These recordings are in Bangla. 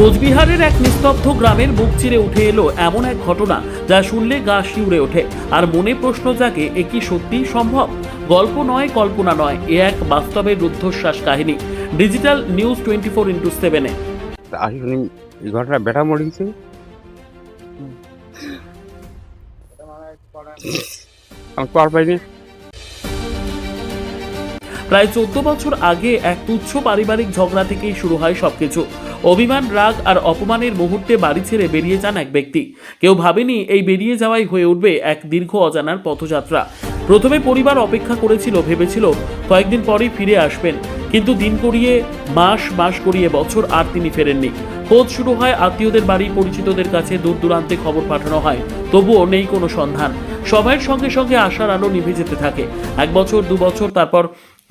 কোচবিহারের এক নিস্তব্ধ গ্রামের বুক চিরে উঠে এলো এমন এক ঘটনা যা শুনলে গা শিউরে ওঠে আর মনে প্রশ্ন জাগে, এ কি সত্যিই সম্ভব? গল্প নয়, কল্পনা নয়, এ এক বাস্তবের রুদ্ধশ্বাস কাহিনী। ডিজিটাল নিউজ 24x7-এ আসলে এই ঘটনা বেটা মরে গেছে। আমি পার পাইনি। প্রায় 14 বছর আগে এক তুচ্ছ পারিবারিক ঝগড়া থেকেই শুরু হয় সবকিছু। অভিমান, রাগ আর অপমানের মুহূর্তে বাড়ি ছেড়ে বেরিয়ে যান এক ব্যক্তি। কেউ ভাবেনি এই বেরিয়ে যাওয়াই হয়ে উঠবে এক দীর্ঘ অজানার পথযাত্রা। প্রথমে পরিবার অপেক্ষা করেছিল, ভেবেছিল কয়েকদিন পরেই ফিরে আসবেন, কিন্তু দিন গড়িয়ে মাস গড়িয়ে বছর, আর তিনি ফেরেননি। খোঁজ শুরু হয় আত্মীয়দের বাড়ি, পরিচিতদের কাছে দূর দূরান্তে খবর পাঠানো হয়, তবুও নেই কোনো সন্ধান। সময়ের সঙ্গে সঙ্গে আশার আলো নিভে যেতে থাকে। 1 বছর, 2 বছর, তারপর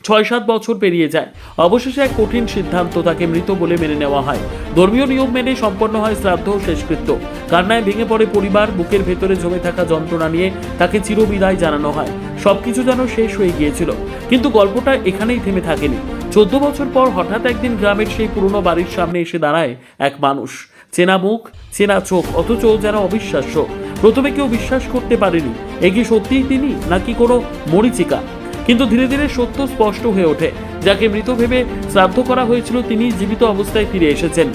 6-7 বছর পেরিয়ে যায়। অবশেষে এক কঠিন সিদ্ধান্ত, তাকে মৃত বলে মেনে নেওয়া হয়। ধর্মীয় নিয়ম মেনে সম্পন্ন হয় শ্রাদ্ধ ও শেষকৃত্য। কান্নায় ভেঙে পড়ে পরিবার, বুকের ভেতরে জমে থাকা যন্ত্রণা নিয়ে তাকে চিরবিদায় জানানো হয়। সবকিছু যেন শেষ হয়ে গিয়েছিল, কিন্তু গল্পটা এখানেই থেমে থাকেনি। 14 বছর পর হঠাৎ একদিন গ্রামের সেই পুরনো বাড়ির সামনে এসে দাঁড়ায় এক মানুষ। চেনা মুখ, চেনা চোখ, অথচ যেন অবিশ্বাস্য। প্রথমে কেউ বিশ্বাস করতে পারেনি, এ কি সত্যিই তিনি নাকি কোনো মরীচিকা। কিন্তু ধীরে ধীরে সত্য স্পষ্ট হয়ে ওঠে। যাকে মৃত ভেবে শ্রাদ্ধ করা হয়েছিল, তিনি জীবিত অবস্থায় ফিরে এসেছেন।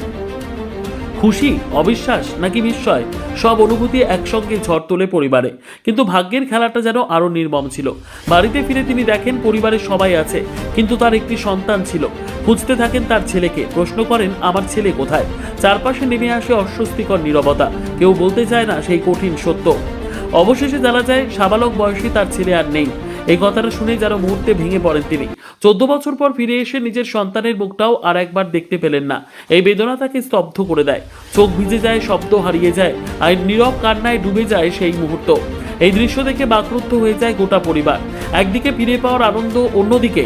খুশি, অবিশ্বাস নাকি বিস্ময়, সব অনুভূতি একসঙ্গে ঝড় তোলে পরিবারে। কিন্তু ভাগ্যের খেলাটা যেন আরো নির্মম ছিল। বাড়িতে ফিরে তিনি দেখেন পরিবারের সবাই আছে, কিন্তু তার একটি সন্তান ছিল। খুঁজতে থাকেন তার ছেলেকে, প্রশ্ন করেন, আমার ছেলে কোথায়? চারপাশে নেমে আসে অস্বস্তিকর নীরবতা। কেউ বলতে চায় না সেই কঠিন সত্য। অবশেষে জানা যায়, সাবালক বয়সী তার ছেলে আর নেই। এই কথাটা শুনে যেন মুহূর্তে ভেঙে পড়েন তিনি। 14 বছর পর ফিরে এসে নিজের সন্তানের মুখটাও আর একবার দেখতে পেলেন না। এই বেদনা তাকে স্তব্ধ করে দেয়। চোখ ভিজে যায়, শব্দ হারিয়ে যায়, আর নীরব কান্নায় ডুবে যায় সেই মুহূর্ত। এই দৃশ্য দেখে বাকরুদ্ধ হয়ে যায় গোটা পরিবার। একদিকে ফিরে পাওয়ার আনন্দ, অন্যদিকে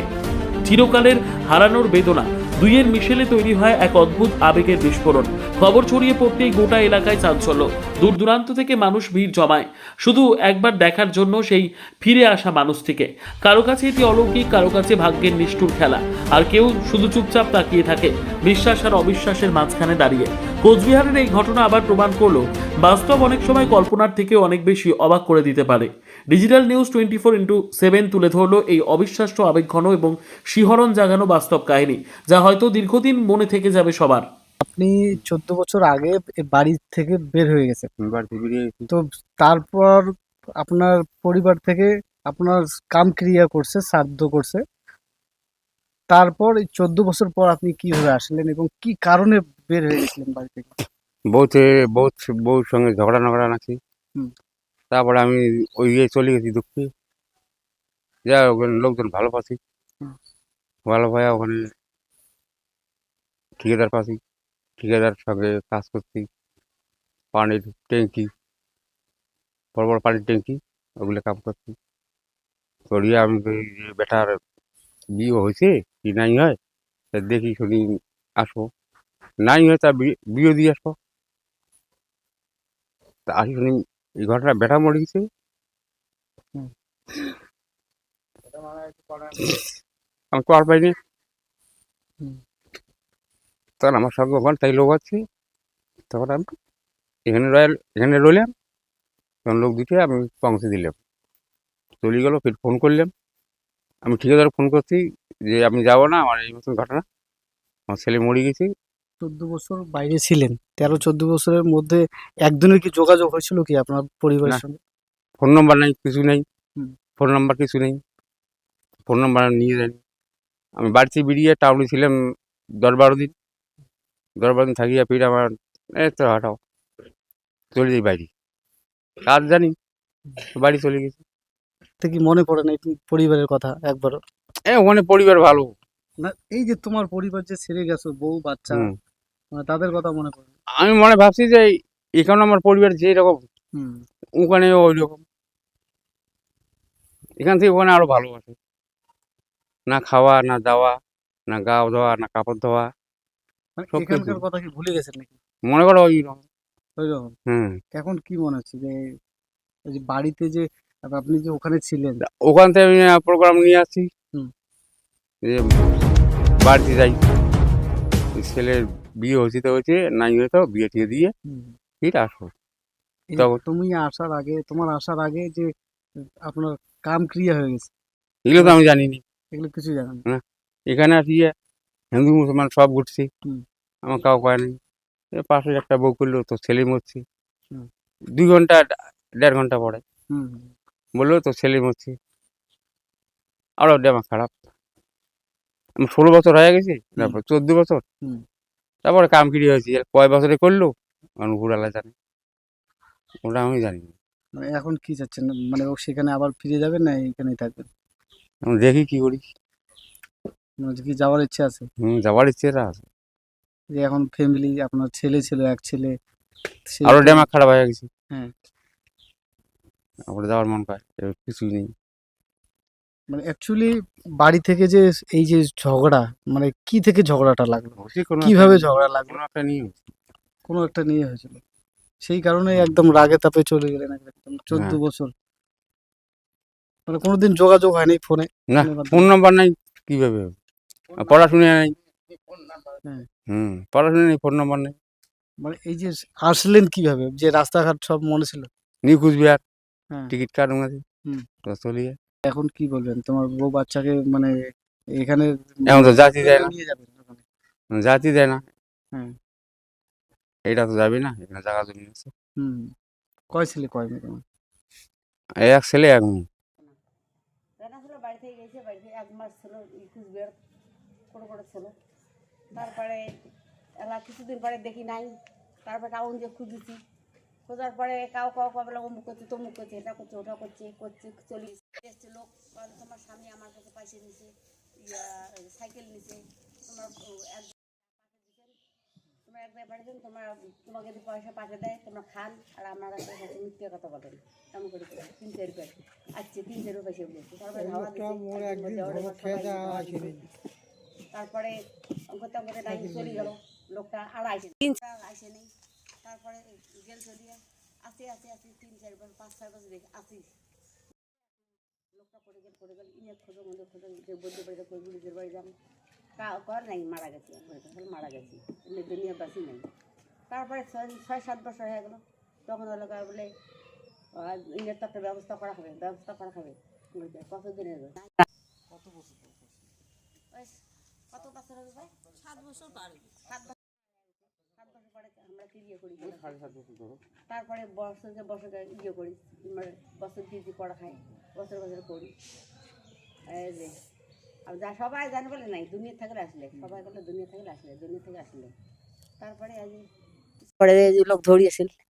চিরকালের হারানোর বেদনা। দুইয়ের মিশেলে তৈরি হয় এক অদ্ভুত আবেগের বিস্ফোরণ। খবর ছড়িয়ে পড়তেই গোটা এলাকায় চাঞ্চল্য। দূর দূরান্ত থেকে মানুষ ভিড় জমায়, শুধু একবার দেখার জন্য সেই ফিরে আসা মানুষটিকে। কারো কাছে এটি অলৌকিক, কারো কাছে ভাগ্যের নিষ্ঠুর খেলা, আর কেউ শুধু চুপচাপ তাকিয়ে থাকে, বিশ্বাস আর অবিশ্বাসের মাঝখানে দাঁড়িয়ে। কোচবিহারের এই ঘটনা আবার প্রমাণ করলো, বাস্তব অনেক সময় কল্পনার থেকে অনেক বেশি অবাক করে দিতে পারে। ডিজিটাল নিউজ 24x7 তুলে ধরলো এই অবিশ্বাস্য, আবেগঘন এবং শিহরণ জাগানো বাস্তব কাহিনী, যা হয়তো দীর্ঘদিন মনে থেকে যাবে সবার। আপনি 14 বছর আগে বাড়ি থেকে বের হয়ে গেছেন, বাড়ি থেকে বেরিয়ে গেছি। তো তারপর আপনার পরিবার থেকে আপনার কাম ক্রিয়া করছে, শ্রাদ্ধ করছে। তারপর এই 14 বছর পর আপনি কিভাবে আসলেন এবং কি কারণে বের হয়ে গেছিলেন বাড়ি থেকে? বউর সঙ্গে ঝগড়া নগড়া নাকি। হুম। তারপরে আমি ওই ইয়ে চলে গেছি দুঃখে। যা ওখানে লোকজন ভালো পাচ্ছি, হুম। ভালো পাই ওখানে ঠিকাদার পাচ্ছি, ঠিকাদার সঙ্গে কাজ করছি। পানির ট্যাঙ্কি, বড় বড় পানির ট্যাঙ্কি, ওগুলো কাম করছি। করিয়ে আমি এই যে বেটার বিয়ে হয়েছে কি নাই হয়, তা দেখি শুনি আসবো, নাই হয় তা বিয়ে দিয়ে আসবো। তা আসি শুনি এই ঘটনা বেটা মরে গেছে। হুম। আমি কর পাইনি। হুম। তখন আমার সঙ্গে ওখানে তাই লোক আছে, তখন আমি এখানে রইলাম। তখন লোক দিতে আমি পৌঁছে দিলাম, চলে গেল। ফির ফোন করলাম, আমি ঠিকাদার ফোন করছি যে আমি যাবো না, আমার এই মতন ঘটনা, আমার ছেলে মরে গেছে। 14 বছর বাইরে ছিলেন, 13-14 বছরের মধ্যে একদিনের কি যোগাযোগ হয়েছিল কি আপনার পরিবারের না, সঙ্গে? ফোন নম্বর নাই, কিছু নেই। হুম। ফোন নাম্বার কিছু নেই, ফোন নাম্বার নিয়ে যায়নি। আমি বাড়িতে বেরিয়ে টাউনে ছিলাম 10-12 দিন। 10-12 দিন থাকিয়া ফির আমার তো হাঁটাও চলে যাই বাইরে, কাজ জানি, বাড়ি চলে গেছি। তে কি মনে পড়ে না এই পরিবারের কথা একবারও? ওখানে পরিবার ভালো। না, এই যে তোমার পরিবার যে ছেড়ে গেছো, বউ বাচ্চা, হুম। মানে তাদের কথা মনে পড়ে? আমি মনে ভাবছি যে এখানে আমার পরিবার যেরকম হুম। ওখানে ওই রকম, এখান থেকে ওখানে আরো ভালো আছে। না খাওয়া, না দাওয়া, না গাও ধোয়া, না কাপড় ধোয়া, মানে সব কিছু এখানকার কথা কি ভুলে গেছেন নাকি? মনে করো ওই রকম। ওইরকম। হুম। এখন কি মনে হচ্ছে যে এই যে বাড়িতে যে আপনি যে ওখানে ছিলেন? ওখান থেকে আমি প্রোগ্রাম নিয়ে আসছি হুম। যে বাড়িতে যাই, ছেলের বিয়ে হয়েছে তো হয়েছে, নাই হয়তো বিয়ে টিয়ে দিয়ে ফির আসবো। এই তখন তুমি আসার আগে, তোমার আসার আগে যে আপনার কাম ক্রিয়া হয়ে গেছে, এগুলো তো আমি জানি না। এগুলো কিছু জানেন না। হ্যাঁ, এখানে আসিয়ে হিন্দু মুসলমান সব ঘুরছি, হুম। আমার কাউ কয় নাই। পাশে একটা বউ করলো, তো ছেলে মরছে। হুম। 2 ঘন্টা 1.5 ঘন্টা পরে হুম। বললো তো ছেলে মরছে, আরো দেমা খারাপ। আমি 16 বছর হয়ে গেছে, তারপর 14 বছর, হুম। তারপরে কাম কিরি হয়েছে, এর কয় বছরে করলো আমার উপরালা জানে, ওটা আমি জানি না। মানে এখন কি চাচ্ছেন, মানে ও সেখানে আবার ফিরে যাবেন না এখানেই থাকবেন? আমি দেখি কি করি। মানে কি যাওয়ার ইচ্ছে আছে? যাওয়ার ইচ্ছেটা আছে, যে এখন ফ্যামিলি, আপনার ছেলে ছিল, এক ছেলে, সে আরো তো- ডেমাক খারাপ হয়ে গেছে, হ্যাঁ, তারপরে যাওয়ার মন পায়, এবার কিছুই নেই। মানে অ্যাকচুয়ালি বাড়ি থেকে যে এই যে ঝগড়া, মানে কি থেকে ঝগড়াটা লাগলো, হচ্ছে কোনো কিভাবে একটা, ঝগড়া লাগলো? কোনো একটা নিয়ে হচ্ছে। কোনো একটা নিয়ে হয়েছিল, সেই কারণে একদম রাগে তাপে চলে গেলেন একদম 14 হ্যাঁ। বছর। মানে কোনোদিন যোগাযোগ হয়নি ফোনে? না, ফোনের মাধ্যমে? ফোন নাম্বার নাই, কিভাবে হবে? আর পড়াশুনা নাই। হ্যাঁ। পড়াশুনা নেই, ফোন নাম্বার নেই। মানে এই যে আসলেন কিভাবে, যে রাস্তাঘাট সব মনে ছিল? নিউ কুচবিহার, হ্যাঁ। টিকিট কার্ড আছে, হুম। তো চলিয়ে। এখন কি বলবেন তোমার বউ বাচ্চাকে, মানে এখানে এখন তো জাতি দেয় না, নিয়ে যাবেন ওখানে? জাতি দেয় না, হ্যাঁ। এটা তো যাবে না, এখানে জায়গা জমি আছে। হুম। কয় ছেলে কয় মেয়ে তোমার? এই এক ছেলে এক মেয়ে। রান্না ছিল, বাড়ি থেকে গেছে, বাড়ি থেকে 1 মাস ছিল কুচবিহার করে ছিল। তারপরে এলা কিছুদিন পরে দেখি নাই, তারপরে টাউন যে খুঁজেছি, খোঁজার পরে কাউ বলে অমুক করছে, তমুক করছে, এটা করছে, ওটা করছে, চলি এসছে লোক বলে তোমার স্বামী আমার কাছে পয়সা নিছে, সাইকেল নিছে, তোমার তোমার এক জায়গায় পাঠিয়েছেন, তোমাকে যদি পয়সা পাঠিয়ে দেয় তোমরা খান, আর আমার কাছে মিথ্যে কথা বলেন, এমন করে 3-4 রুপিয়া আচ্ছা 3-4 রুপিয়া সে বলছে। তারপরে ধাওয়া তারপরে করে নাই চলে গেল লোকটা, আর আসে নেই। তারপরে গেল চলিয়ে আসে 3-4 বছর 5-6 বছর আসি, লোকটা পড়ে গেল ইয়ে খোঁজো যে বলতে পারি কই বুড়িদের বাড়ি যাবো, কর নাই মারা গেছে, মারা গেছে, দুনিয়া বাসি নাই। তারপরে 6-7 বছর হয়ে গেল, তখন হলো বলে ইনের তো একটা ব্যবস্থা করা হবে কতদিনের কত বছর হবে ভাই? 7 বছর পার। 7 বছর পরে আমরা ক্লিয়ার করি, 7.5 বছর ধরো। তারপরে বছর ইয়ে করি, মানে বছর দিয়ে করা খাই, বছর করি। এই যে আর যা সবাই জানে বলে নাই, দুনিয়া থাকলে আসলে সবাই বলে দুনিয়া থেকে আসলে, তারপরে আজ পরে লোক ধরিয়েছিল,